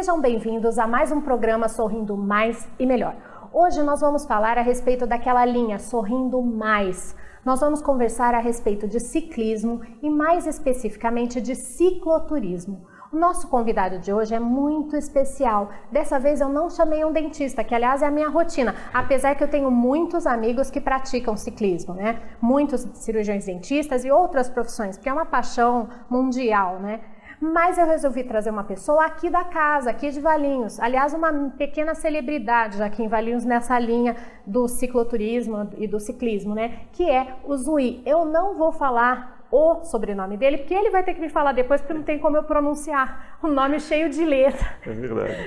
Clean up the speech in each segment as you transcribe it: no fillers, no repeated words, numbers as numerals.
Sejam bem-vindos a mais um programa Sorrindo Mais e Melhor. Hoje nós vamos falar a respeito daquela linha Sorrindo Mais. Nós vamos conversar a respeito de ciclismo e mais especificamente de cicloturismo. O nosso convidado de hoje é muito especial. Dessa vez eu não chamei um dentista, que aliás é a minha rotina, apesar que eu tenho muitos amigos que praticam ciclismo, né? Muitos cirurgiões dentistas e outras profissões, porque é uma paixão mundial, né? Mas eu resolvi trazer uma pessoa aqui da casa, aqui de Valinhos. Aliás, uma pequena celebridade aqui em Valinhos nessa linha do cicloturismo e do ciclismo, né? Que é o Zui. Eu não vou falar o sobrenome dele, porque ele vai ter que me falar depois, porque não tem como eu pronunciar o nome cheio de letra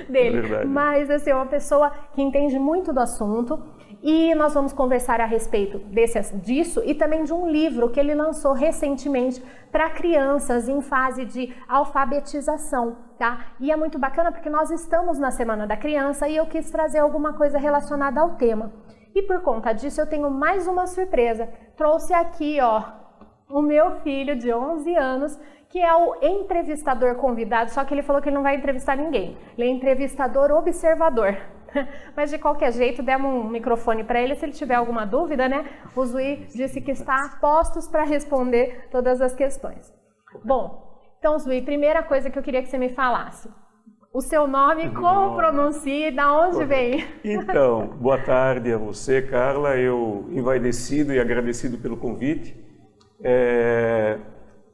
dele. É verdade. Mas, assim, é uma pessoa que entende muito do assunto. E nós vamos conversar a respeito disso e também de um livro que ele lançou recentemente para crianças em fase de alfabetização, tá? E é muito bacana porque nós estamos na Semana da Criança e eu quis trazer alguma coisa relacionada ao tema. E por conta disso eu tenho mais uma surpresa. Trouxe aqui, ó, o meu filho de 11 anos, que é o entrevistador convidado, só que ele falou que ele não vai entrevistar ninguém. Ele é entrevistador observador. Mas de qualquer jeito, demos um microfone para ele, se ele tiver alguma dúvida, né? O Zui disse que está a postos para responder todas as questões. Bom, então Zui, primeira coisa que eu queria que você me falasse. O seu nome, como pronuncia e da onde vem? Então, boa tarde a você, Carla. Eu envaidecido e agradecido pelo convite.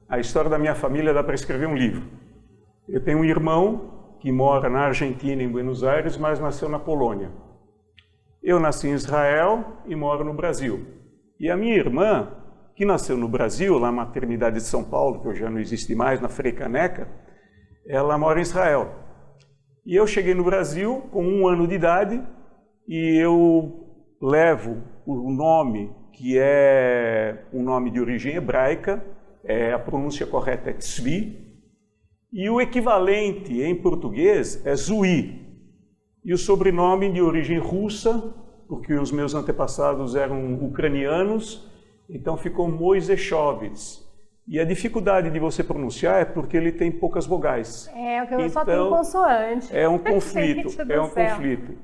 A história da minha família dá para escrever um livro. Eu tenho um irmão que mora na Argentina, em Buenos Aires, mas nasceu na Polônia. Eu nasci em Israel e moro no Brasil. E a minha irmã, que nasceu no Brasil, lá na maternidade de São Paulo, que hoje já não existe mais, na Frei Caneca, ela mora em Israel. E eu cheguei no Brasil com 1 ano de idade e eu levo o nome, que é um nome de origem hebraica, a pronúncia correta é Tzvi, e o equivalente em português é Zui. E o sobrenome de origem russa, porque os meus antepassados eram ucranianos, então ficou Moisechovitz. E a dificuldade de você pronunciar é porque ele tem poucas vogais. Eu só tenho consoante. É um conflito, conflito.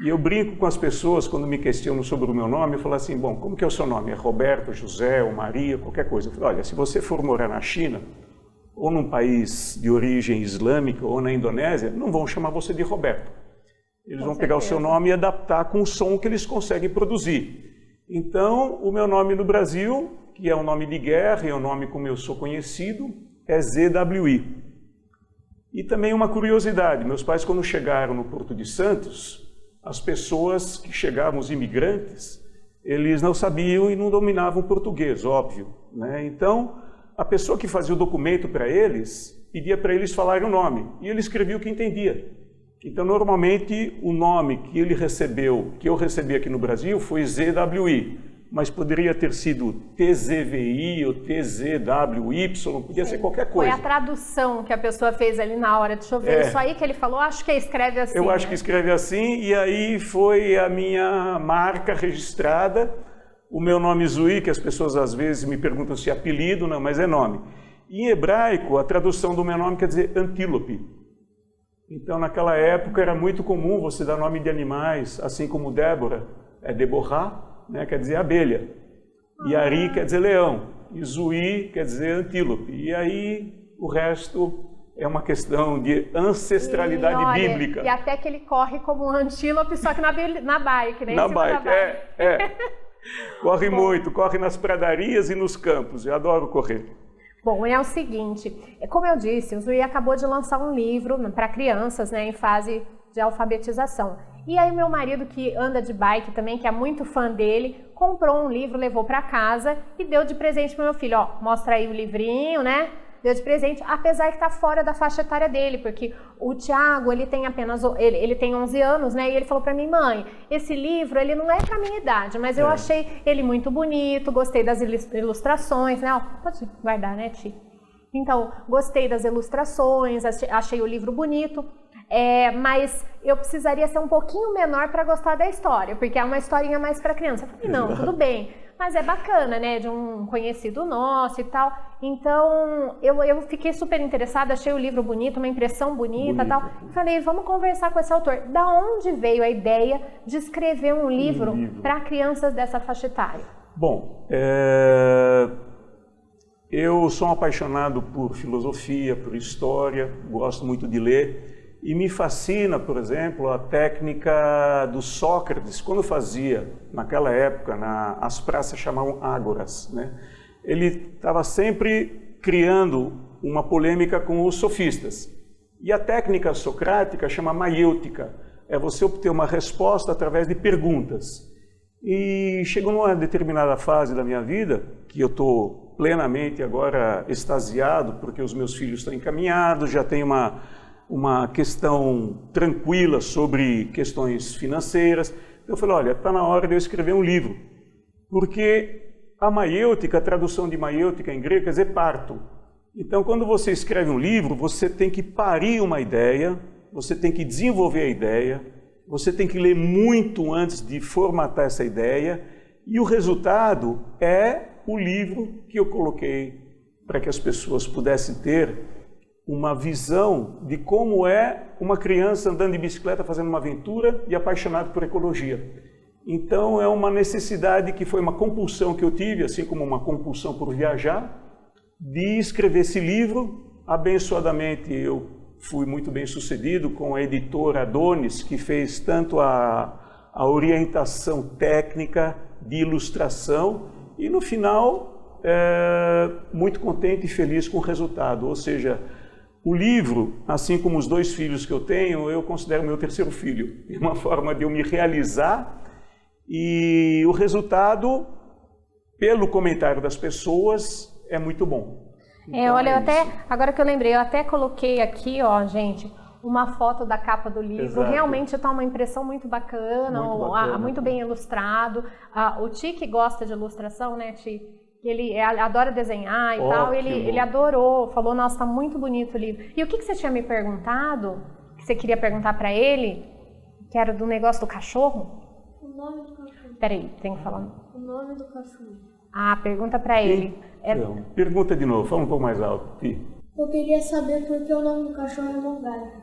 E eu brinco com as pessoas quando me questionam sobre o meu nome, eu falo assim, bom, como que é o seu nome? É Roberto, José ou Maria, qualquer coisa. Eu falo, olha, se você for morar na China, ou num país de origem islâmica, ou na Indonésia, não vão chamar você de Roberto. Eles vão pegar o seu nome e adaptar com o som que eles conseguem produzir. Então, o meu nome no Brasil, que é um nome de guerra, e é um nome como eu sou conhecido, é ZWI. E também uma curiosidade, meus pais quando chegaram no Porto de Santos, as pessoas que chegavam, os imigrantes, eles não sabiam e não dominavam português, óbvio, né? Então, a pessoa que fazia o documento para eles, pedia para eles falarem o nome, e ele escrevia o que entendia. Então, normalmente, o nome que ele recebeu, que eu recebi aqui no Brasil, foi ZWI, mas poderia ter sido TZVI ou TZWY, podia ser qualquer coisa. Foi a tradução que a pessoa fez ali na hora, deixa eu ver, isso aí que ele falou, acho que escreve assim. Eu acho que escreve assim, e aí foi a minha marca registrada. O meu nome Zui, que as pessoas às vezes me perguntam se é apelido, não, mas é nome. Em hebraico, a tradução do meu nome quer dizer antílope. Então, naquela época, era muito comum você dar nome de animais, assim como Débora, é Deborah, né, quer dizer abelha. E Ari quer dizer leão. E Zui quer dizer antílope. E aí, o resto é uma questão de ancestralidade bíblica. E até que ele corre como um antílope, só que na bike, né? Na bike, Corre muito, corre nas pradarias e nos campos. Eu adoro correr. Bom, é o seguinte, como eu disse, o Zui acabou de lançar um livro para crianças, né, em fase de alfabetização. E aí meu marido, que anda de bike também, que é muito fã dele, comprou um livro, levou para casa e deu de presente para meu filho. Ó, mostra aí o livrinho, né? Deu de presente, apesar que está fora da faixa etária dele, porque o Thiago, ele tem apenas, ele tem 11 anos, né, e ele falou para mim, mãe, esse livro, ele não é para minha idade, mas eu achei ele muito bonito, gostei das ilustrações, né, ó, pode guardar, né, Ti? Então, gostei das ilustrações, achei o livro bonito. mas eu precisaria ser um pouquinho menor para gostar da história, porque é uma historinha mais para criança. Eu falei, não, tudo bem, mas é bacana, né, de um conhecido nosso e tal. Então, eu fiquei super interessada, achei o livro bonito, uma impressão bonita e tal. Falei, vamos conversar com esse autor. Da onde veio a ideia de escrever um livro para crianças dessa faixa etária? Bom, eu sou um apaixonado por filosofia, por história, gosto muito de ler. E me fascina, por exemplo, a técnica do Sócrates, quando fazia, naquela época, as praças chamavam ágoras, né? Ele estava sempre criando uma polêmica com os sofistas. E a técnica socrática chama maiêutica, é você obter uma resposta através de perguntas. E chegou numa determinada fase da minha vida, que eu estou plenamente agora extasiado, porque os meus filhos estão encaminhados, já tem uma questão tranquila sobre questões financeiras. Eu falei, olha, está na hora de eu escrever um livro. Porque a maiêutica, a tradução de maiêutica em grego, quer dizer parto. Então, quando você escreve um livro, você tem que parir uma ideia, você tem que desenvolver a ideia, você tem que ler muito antes de formatar essa ideia, e o resultado é o livro que eu coloquei para que as pessoas pudessem ter uma visão de como é uma criança andando de bicicleta, fazendo uma aventura e apaixonado por ecologia. Então é uma necessidade que foi uma compulsão que eu tive, assim como uma compulsão por viajar, de escrever esse livro. Abençoadamente eu fui muito bem sucedido com a editora Adonis, que fez tanto a orientação técnica de ilustração e no final muito contente e feliz com o resultado, ou seja, o livro, assim como os 2 filhos que eu tenho, eu considero meu terceiro filho. É uma forma de eu me realizar e o resultado, pelo comentário das pessoas, é muito bom. Então, olha, agora que eu lembrei, eu até coloquei aqui, ó, gente, uma foto da capa do livro. Exato. Realmente está uma impressão muito bacana, muito bem ilustrado. O Ti, que gosta de ilustração, né, Ti? Ele adora desenhar e tal, ele adorou, falou, nossa, tá muito bonito o livro. E o que você tinha me perguntado, que você queria perguntar para ele, que era do negócio do cachorro? O nome do cachorro. Peraí, tem que falar. O nome do cachorro. Pergunta para ele. Pergunta de novo, fala um pouco mais alto, Pi. Eu queria saber por que o nome do cachorro é Mogai.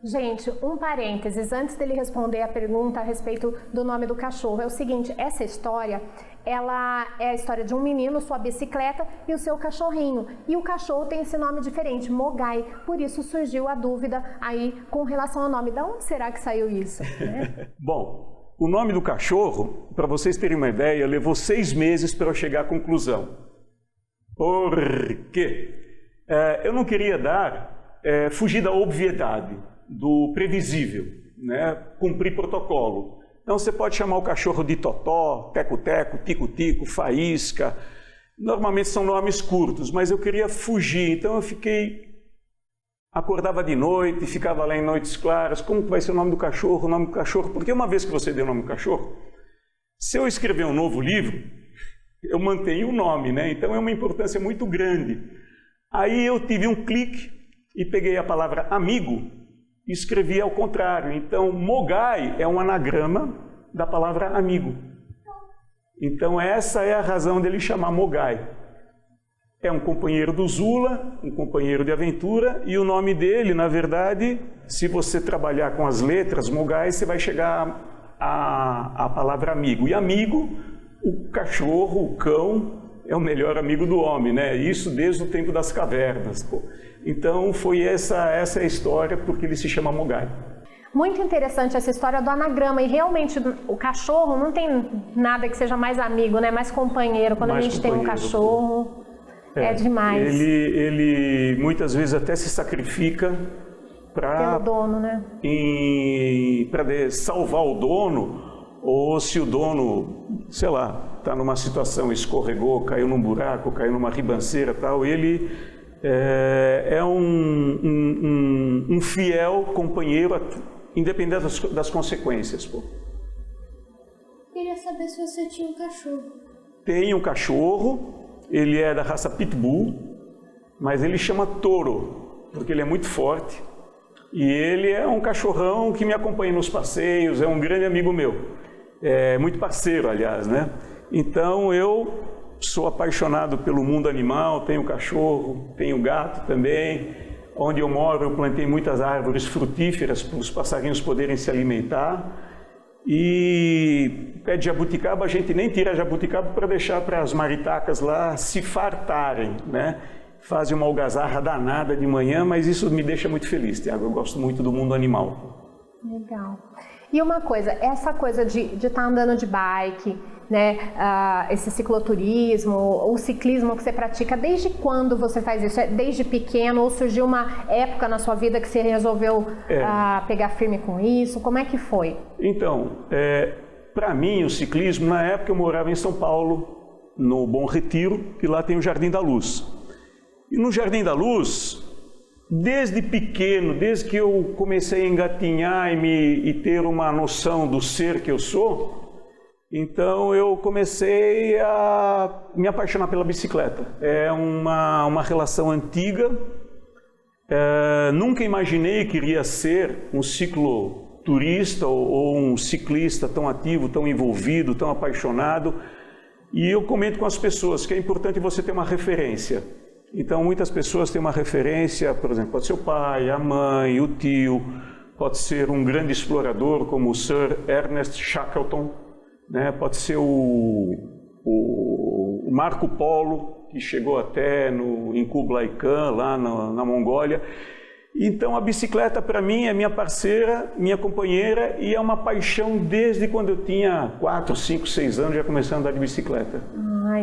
Gente, um parênteses, antes dele responder a pergunta a respeito do nome do cachorro, é o seguinte, essa história, ela é a história de um menino, sua bicicleta e o seu cachorrinho. E o cachorro tem esse nome diferente, Mogai, por isso surgiu a dúvida aí com relação ao nome. De onde será que saiu isso? Né? Bom, o nome do cachorro, para vocês terem uma ideia, levou 6 meses para eu chegar à conclusão. Por quê? Eu não queria fugir da obviedade, do previsível, né? Cumprir protocolo. Então você pode chamar o cachorro de Totó, Teco-Teco, Tico-Tico, Faísca. Normalmente são nomes curtos, mas eu queria fugir. Então eu acordava de noite, ficava lá em noites claras. Como que vai ser o nome do cachorro? O nome do cachorro? Porque uma vez que você deu o nome do cachorro, se eu escrever um novo livro, eu mantenho o nome, né? Então é uma importância muito grande. Aí eu tive um clique e peguei a palavra amigo e escrevi ao contrário. Então, Mogai é um anagrama da palavra amigo. Então, essa é a razão dele chamar Mogai. É um companheiro do Zula, um companheiro de aventura, e o nome dele, na verdade, se você trabalhar com as letras, Mogai, você vai chegar à palavra amigo. E amigo, o cachorro, o cão, é o melhor amigo do homem, né? Isso desde o tempo das cavernas, pô. Então foi essa a história, porque ele se chama Mogai. Muito interessante essa história do anagrama, e realmente o cachorro não tem nada que seja mais amigo, né? Mais companheiro. Quando a gente tem um cachorro, é demais. Ele muitas vezes até se sacrifica pelo dono, né? Para salvar o dono, ou se o dono, sei lá, está numa situação, escorregou, caiu num buraco, caiu numa ribanceira, tal, ele é um fiel companheiro, independente das consequências. Pô. Queria saber se você tinha um cachorro. Tem um cachorro, ele é da raça Pitbull, mas ele chama Toro, porque ele é muito forte. E ele é um cachorrão que me acompanha nos passeios, é um grande amigo meu, é muito parceiro, aliás, né? Então eu sou apaixonado pelo mundo animal, tenho cachorro, tenho gato também. Onde eu moro, eu plantei muitas árvores frutíferas para os passarinhos poderem se alimentar. E pé de jabuticaba, a gente nem tira a jabuticaba para deixar para as maritacas lá se fartarem, né? Fazem uma algazarra danada de manhã, mas isso me deixa muito feliz, Tiago. Eu gosto muito do mundo animal. Legal. E uma coisa, essa coisa de estar andando de bike, né, esse cicloturismo, o ciclismo que você pratica, desde quando você faz isso? Desde pequeno ou surgiu uma época na sua vida que você resolveu pegar firme com isso? Como é que foi? Então, para mim o ciclismo, na época eu morava em São Paulo, no Bom Retiro, que lá tem o Jardim da Luz. E no Jardim da Luz, desde pequeno, desde que eu comecei a engatinhar e ter uma noção do ser que eu sou, então eu comecei a me apaixonar pela bicicleta. É uma relação antiga, nunca imaginei que iria ser um cicloturista ou um ciclista tão ativo, tão envolvido, tão apaixonado. E eu comento com as pessoas que é importante você ter uma referência. Então muitas pessoas têm uma referência, por exemplo, pode ser o pai, a mãe, o tio, pode ser um grande explorador como o Sir Ernest Shackleton, né? Pode ser o Marco Polo, que chegou até em Kublai Khan, lá na Mongólia. Então a bicicleta para mim é minha parceira, minha companheira e é uma paixão desde quando eu tinha 4, 5, 6 anos, já comecei a andar de bicicleta.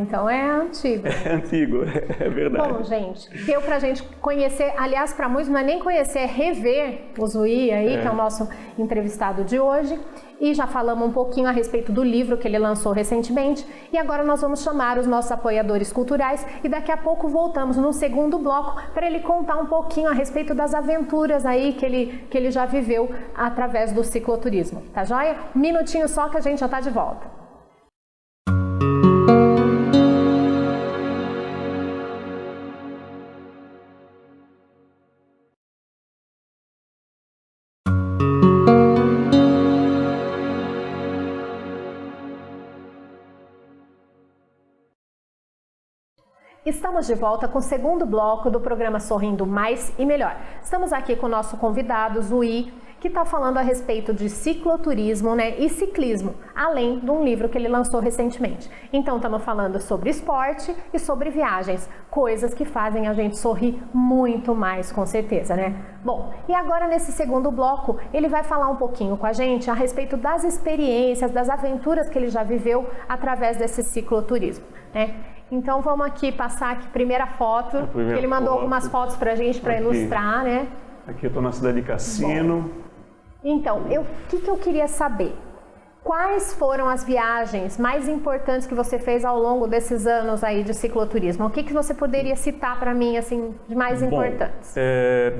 Então é antigo. É antigo, é verdade. Bom, gente, deu pra gente conhecer, aliás, para muitos não é nem conhecer, é rever o Zui aí, que é o nosso entrevistado de hoje. E já falamos um pouquinho a respeito do livro que ele lançou recentemente. E agora nós vamos chamar os nossos apoiadores culturais e daqui a pouco voltamos no segundo bloco para ele contar um pouquinho a respeito das aventuras aí que ele já viveu através do cicloturismo. Tá joia? Um minutinho só que a gente já tá de volta. Estamos de volta com o segundo bloco do programa Sorrindo Mais e Melhor. Estamos aqui com o nosso convidado, Zui, que está falando a respeito de cicloturismo, né, e ciclismo, além de um livro que ele lançou recentemente. Então, estamos falando sobre esporte e sobre viagens, coisas que fazem a gente sorrir muito mais, com certeza, né? Bom, e agora nesse segundo bloco, ele vai falar um pouquinho com a gente a respeito das experiências, das aventuras que ele já viveu através desse cicloturismo, né? Então vamos aqui passar a primeira foto, que ele mandou algumas fotos para a gente para ilustrar, né? Aqui eu estou na cidade de Cassino. Bom, então, o que eu queria saber? Quais foram as viagens mais importantes que você fez ao longo desses anos aí de cicloturismo? O que você poderia citar para mim, assim, de mais importantes?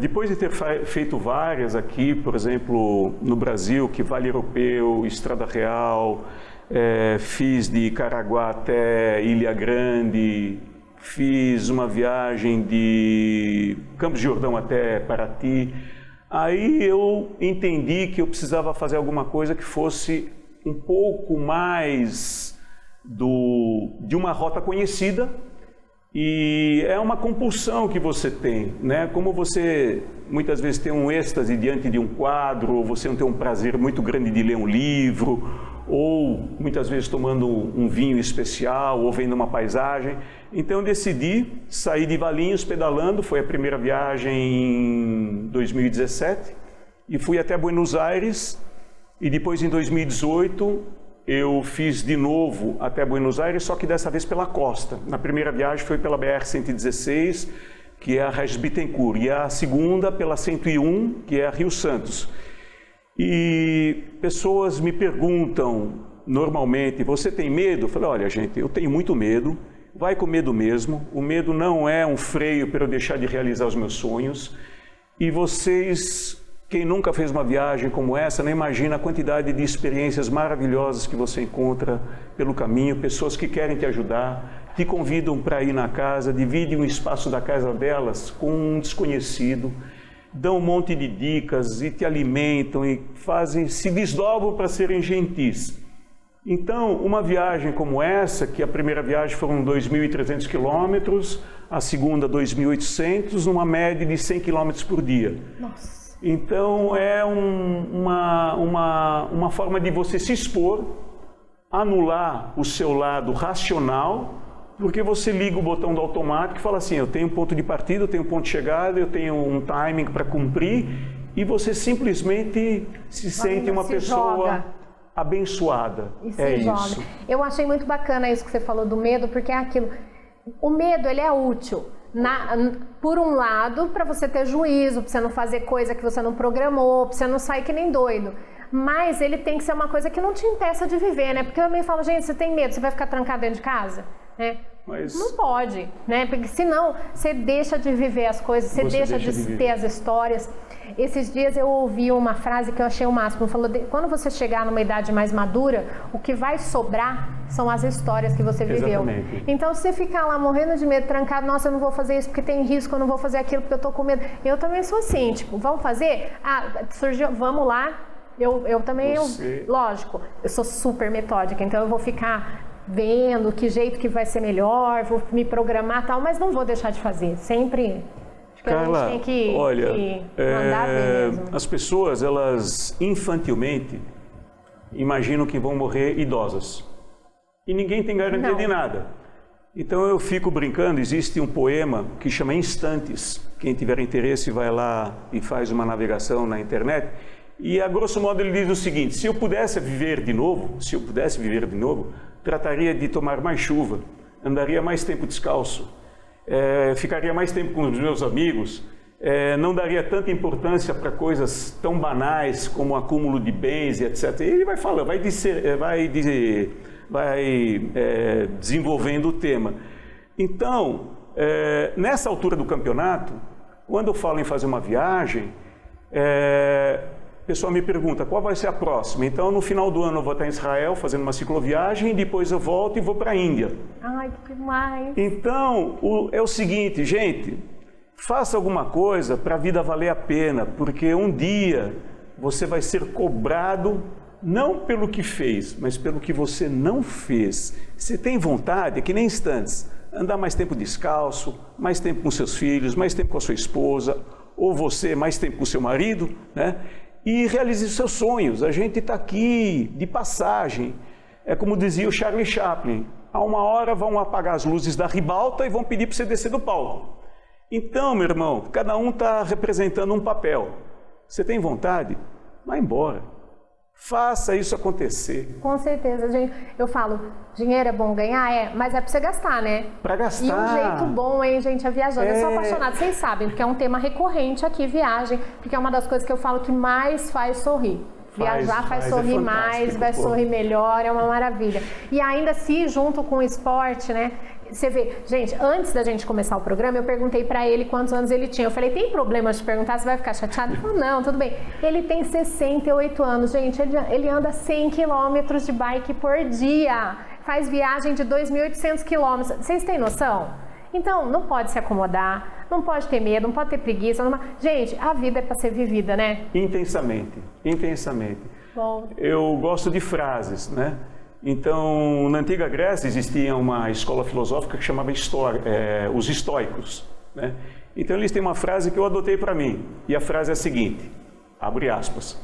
Depois de ter feito várias aqui, por exemplo, no Brasil, que Vale Europeu, Estrada Real, fiz de Caraguá até Ilha Grande, fiz uma viagem de Campos de Jordão até Paraty. Aí eu entendi que eu precisava fazer alguma coisa que fosse um pouco mais de uma rota conhecida, e é uma compulsão que você tem, né? Como você muitas vezes tem um êxtase diante de um quadro, ou você não tem um prazer muito grande de ler um livro, ou muitas vezes tomando um vinho especial, ou vendo uma paisagem. Então eu decidi sair de Valinhos pedalando, foi a primeira viagem em 2017, e fui até Buenos Aires, e depois em 2018 eu fiz de novo até Buenos Aires, só que dessa vez pela costa. Na primeira viagem foi pela BR-116, que é a Regis Bittencourt, e a segunda pela 101, que é a Rio Santos. E pessoas me perguntam normalmente, você tem medo? Eu falei, olha gente, eu tenho muito medo, vai com medo mesmo, o medo não é um freio para eu deixar de realizar os meus sonhos, e vocês, quem nunca fez uma viagem como essa, não imagina a quantidade de experiências maravilhosas que você encontra pelo caminho, pessoas que querem te ajudar, te convidam para ir na casa, dividem um espaço da casa delas com um desconhecido. dão um monte de dicas e te alimentam e se desdobram para serem gentis. Então, uma viagem como essa, que a primeira viagem foram 2.300 quilômetros, a segunda 2.800, numa média de 100 quilômetros por dia. Nossa. Então, é uma forma de você se expor, anular o seu lado racional, porque você liga o botão do automático e fala assim, eu tenho um ponto de partida, eu tenho um ponto de chegada, eu tenho um timing para cumprir, e você simplesmente se sente uma pessoa abençoada. É isso. Eu achei muito bacana isso que você falou do medo, porque é aquilo. O medo, ele é útil. Por um lado, para você ter juízo, para você não fazer coisa que você não programou, para você não sair que nem doido. Mas ele tem que ser uma coisa que não te impeça de viver, né? Porque eu também falo, gente, você tem medo, você vai ficar trancado dentro de casa? Né? Mas não pode, né? Porque senão você deixa de viver as coisas, você deixa de ter as histórias. Esses dias eu ouvi uma frase que eu achei o máximo. Falou, quando você chegar numa idade mais madura, o que vai sobrar são as histórias que você viveu. Exatamente. Então, se você ficar lá morrendo de medo, trancado, nossa, eu não vou fazer isso porque tem risco, eu não vou fazer aquilo porque eu tô com medo. Eu também sou assim, tipo, vamos fazer? Ah, surgiu, vamos lá. Eu também, lógico, eu sou super metódica, então eu vou ficar vendo que jeito que vai ser melhor, vou me programar e tal, mas não vou deixar de fazer, sempre. Acho que Carla, a gente tem que mandar ver mesmo. As pessoas, elas infantilmente imaginam que vão morrer idosas. E ninguém tem garantia de nada. Então eu fico brincando, existe um poema que chama Instantes. Quem tiver interesse vai lá e faz uma navegação na internet. E a grosso modo ele diz o seguinte, se eu pudesse viver de novo, trataria de tomar mais chuva, andaria mais tempo descalço, ficaria mais tempo com os meus amigos, não daria tanta importância para coisas tão banais como o acúmulo de bens e etc. E ele vai falando, vai desenvolvendo o tema. Então, nessa altura do campeonato, quando eu falo em fazer uma viagem, o pessoal me pergunta qual vai ser a próxima. Então, no final do ano eu vou estar em Israel fazendo uma cicloviagem, depois eu volto e vou para a Índia. Ai, que demais! Então, é o seguinte, gente, faça alguma coisa para a vida valer a pena, porque um dia você vai ser cobrado não pelo que fez, mas pelo que você não fez. Você tem vontade, é que nem Instantes, andar mais tempo descalço, mais tempo com seus filhos, mais tempo com a sua esposa, ou você mais tempo com o seu marido, né? E realize seus sonhos. A gente está aqui de passagem. É como dizia o Charlie Chaplin, a uma hora vão apagar as luzes da ribalta e vão pedir para você descer do palco. Então, meu irmão, cada um está representando um papel. Você tem vontade? Vai embora. Faça isso acontecer. Com certeza, gente. Eu falo, dinheiro é bom ganhar? mas é para você gastar, né? Para gastar. E um jeito bom, hein, gente, é viajando. Eu sou apaixonada, vocês sabem, porque é um tema recorrente aqui, viagem, porque é uma das coisas que eu falo que mais faz sorrir. Viajar faz sorrir mais, vai sorrir melhor, é uma maravilha. E ainda se junto com o esporte, né? Você vê, gente, antes da gente começar o programa, eu perguntei pra ele quantos anos ele tinha. Eu falei, tem problema de perguntar, você vai ficar chateado? Ele falou, não, tudo bem. Ele tem 68 anos, gente, ele anda 100 quilômetros de bike por dia. Faz viagem de 2.800 quilômetros. Vocês têm noção? Então, não pode se acomodar, não pode ter medo, não pode ter preguiça. Gente, a vida é para ser vivida, né? Intensamente, intensamente. Bom. Eu gosto de frases, né? Então, na antiga Grécia existia uma escola filosófica que chamava os estoicos, né? Então, eles têm uma frase que eu adotei para mim. E a frase é a seguinte, abre aspas,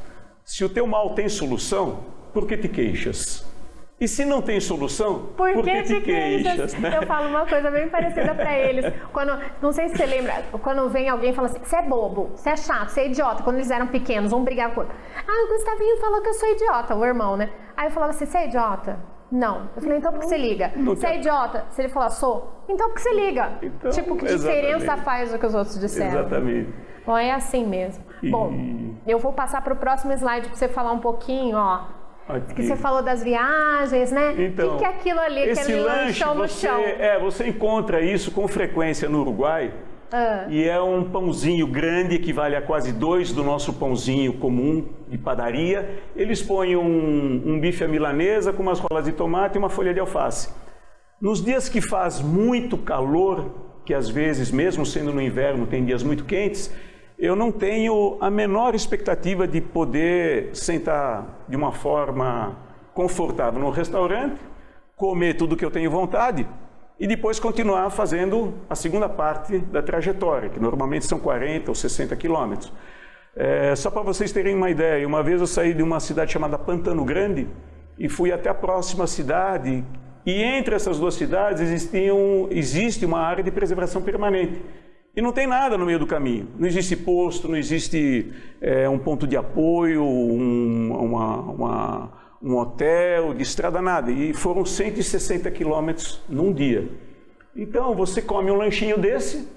se o teu mal tem solução, por que te queixas? E se não tem solução, por que te queixas? Né? Eu falo uma coisa bem parecida para eles. Não sei se você lembra, quando vem alguém e fala assim, você é bobo, você é chato, você é idiota. Quando eles eram pequenos, um brigava com o outro. O Gustavinho falou que eu sou idiota, o irmão, né? Aí eu falava assim, você é idiota? Não. Eu falei, então por que você liga? Você é idiota? Se ele falar, sou? Então por que você liga? Então, tipo, que diferença faz do que os outros disseram? Exatamente. Bom, é assim mesmo. Bom, eu vou passar para o próximo slide para você falar um pouquinho, ó. Aqui. Que você falou das viagens, né? Então, o que é aquilo ali, aquele lanchão no chão? Você encontra isso com frequência no Uruguai. E é um pãozinho grande, equivale a quase 2 do nosso pãozinho comum de padaria. Eles põem um bife à milanesa com umas rolas de tomate e uma folha de alface. Nos dias que faz muito calor, que às vezes, mesmo sendo no inverno, tem dias muito quentes, eu não tenho a menor expectativa de poder sentar de uma forma confortável no restaurante, comer tudo que eu tenho vontade e depois continuar fazendo a segunda parte da trajetória, que normalmente são 40 ou 60 quilômetros. Só para vocês terem uma ideia, uma vez eu saí de uma cidade chamada Pantano Grande e fui até a próxima cidade, e entre essas duas cidades existe uma área de preservação permanente. E não tem nada no meio do caminho. Não existe posto, não existe um ponto de apoio, um hotel, de estrada, nada. E foram 160 quilômetros num dia. Então, você come um lanchinho desse,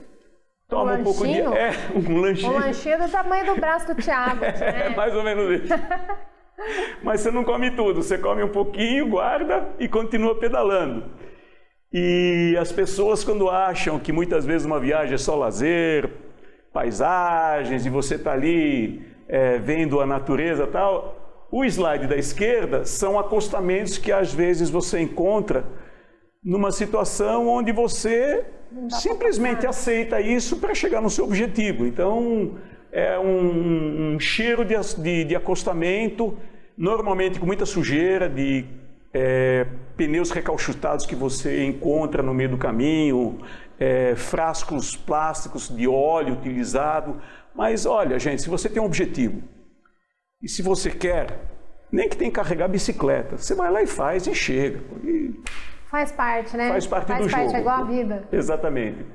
toma um pouco de... um lanchinho. Um lanchinho do tamanho do braço do Thiago. Né? Mais ou menos isso. Mas você não come tudo, você come um pouquinho, guarda e continua pedalando. E as pessoas, quando acham que muitas vezes uma viagem é só lazer, paisagens, e você está ali vendo a natureza e tal, o slide da esquerda são acostamentos que às vezes você encontra numa situação onde você simplesmente aceita isso para chegar no seu objetivo. Então, é um cheiro de acostamento, normalmente com muita sujeira, de pneus recalchutados que você encontra no meio do caminho, frascos plásticos de óleo utilizado. Mas olha, gente, se você tem um objetivo, e se você quer, nem que tem que carregar bicicleta, você vai lá e faz e chega. Faz parte, né? Faz parte do jogo. É igual a vida. Exatamente.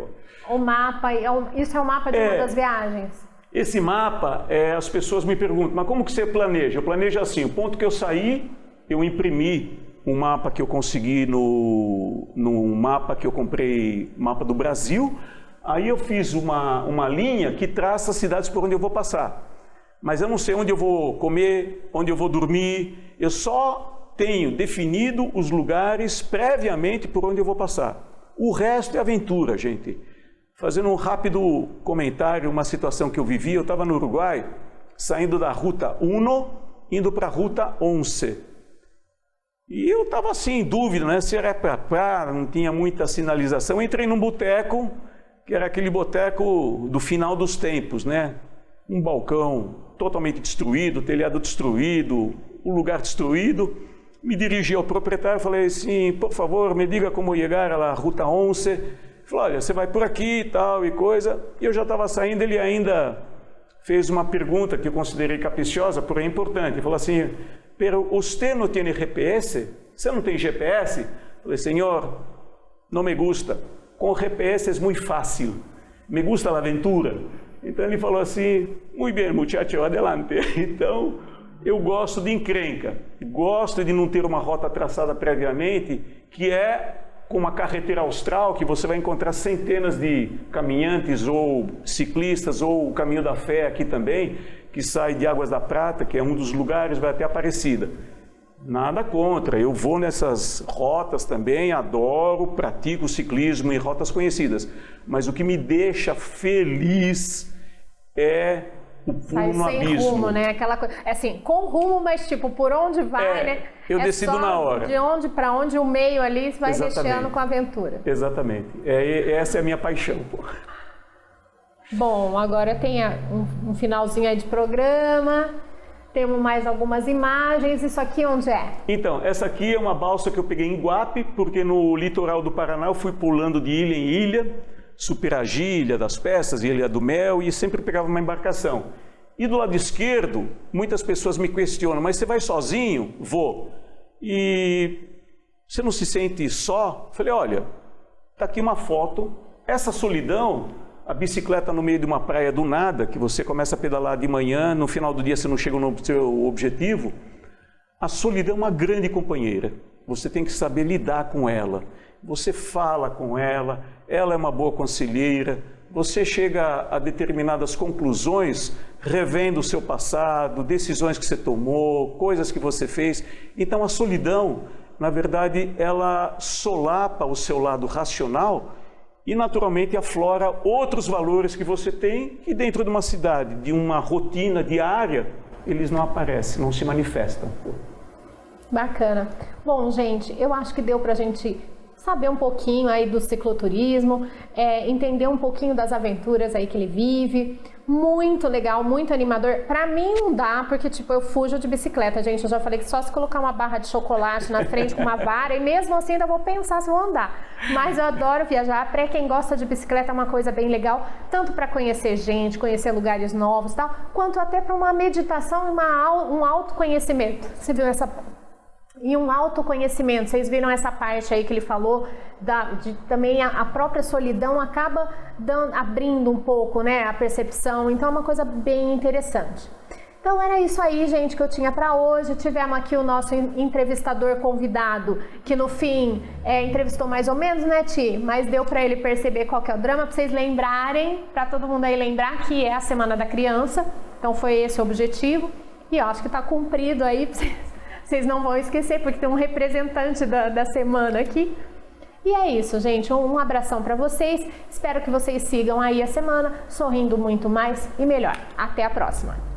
O mapa, isso é o mapa de uma das viagens. Esse mapa, as pessoas me perguntam, mas como que você planeja? Eu planejo assim, o ponto que eu saí, eu imprimi um mapa que eu consegui no mapa que eu comprei, mapa do Brasil, aí eu fiz uma linha que traça as cidades por onde eu vou passar. Mas eu não sei onde eu vou comer, onde eu vou dormir, eu só tenho definido os lugares previamente por onde eu vou passar. O resto é aventura, gente. Fazendo um rápido comentário, uma situação que eu vivi, eu estava no Uruguai, saindo da Ruta 1, indo para a Ruta 11. E eu estava assim, em dúvida, né? Se era para cá, não tinha muita sinalização. Entrei num boteco, que era aquele boteco do final dos tempos, né? Um balcão totalmente destruído, telhado destruído, o lugar destruído. Me dirigi ao proprietário e falei assim, por favor, me diga como chegar à Ruta 11. Ele falou, olha, você vai por aqui e tal e coisa. E eu já estava saindo, ele ainda fez uma pergunta que eu considerei capciosa, porém importante. Ele falou assim, pero usted não tem GPS? Você não tem GPS? Eu falei, senhor, não me gusta. Com GPS é muito fácil. Me gusta a aventura. Então ele falou assim, muito bem, muchacho, adelante. Então, eu gosto de encrenca. Gosto de não ter uma rota traçada previamente, que é com uma carretera austral, que você vai encontrar centenas de caminhantes ou ciclistas, ou o Caminho da Fé aqui também, que sai de Águas da Prata, que é um dos lugares, vai até Aparecida. Nada contra, eu vou nessas rotas também, adoro, pratico ciclismo em rotas conhecidas. Mas o que me deixa feliz é o pulo no abismo. Sem rumo, né? Aquela coisa, assim, com rumo, mas tipo, por onde vai, né? Eu decido na hora. De onde para onde, o meio ali vai recheando com a aventura. Exatamente. Essa é a minha paixão. Bom, agora tem um finalzinho aí de programa. Temos mais algumas imagens. Isso aqui onde é? Então, essa aqui é uma balsa que eu peguei em Guape, porque no litoral do Paraná eu fui pulando de ilha em ilha, Superagi, Ilha das Peças, Ilha do Mel, e sempre pegava uma embarcação. E do lado esquerdo, muitas pessoas me questionam, mas você vai sozinho? Vou. E você não se sente só? Falei, olha, tá aqui uma foto, essa solidão, a bicicleta no meio de uma praia do nada, que você começa a pedalar de manhã, no final do dia você não chega no seu objetivo. A solidão é uma grande companheira, você tem que saber lidar com ela. Você fala com ela, ela é uma boa conselheira, você chega a determinadas conclusões, revendo o seu passado, decisões que você tomou, coisas que você fez. Então a solidão, na verdade, ela solapa o seu lado racional e naturalmente aflora outros valores que você tem, que dentro de uma cidade, de uma rotina diária, eles não aparecem, não se manifestam. Bacana. Bom, gente, eu acho que deu pra gente saber um pouquinho aí do cicloturismo, entender um pouquinho das aventuras aí que ele vive. muito legal, muito animador. Pra mim não dá, porque tipo, eu fujo de bicicleta, gente. Eu já falei que só se colocar uma barra de chocolate na frente com uma vara, e mesmo assim ainda vou pensar se vou andar. Mas eu adoro viajar. Pra quem gosta de bicicleta é uma coisa bem legal, tanto pra conhecer gente, conhecer lugares novos e tal, quanto até pra uma meditação e um autoconhecimento. Você viu essa... E um autoconhecimento, vocês viram essa parte aí que ele falou, também a própria solidão acaba abrindo um pouco, né, a percepção, então é uma coisa bem interessante. Então era isso aí, gente, que eu tinha para hoje. Tivemos aqui o nosso entrevistador convidado, que no fim entrevistou mais ou menos, né, Ti? Mas deu para ele perceber qual que é o drama, para vocês lembrarem, para todo mundo aí lembrar que é a Semana da Criança, então foi esse o objetivo, e eu acho que está cumprido aí, vocês não vão esquecer, porque tem um representante da semana aqui. E é isso, gente. Um abração para vocês. Espero que vocês sigam aí a semana sorrindo muito mais e melhor. Até a próxima!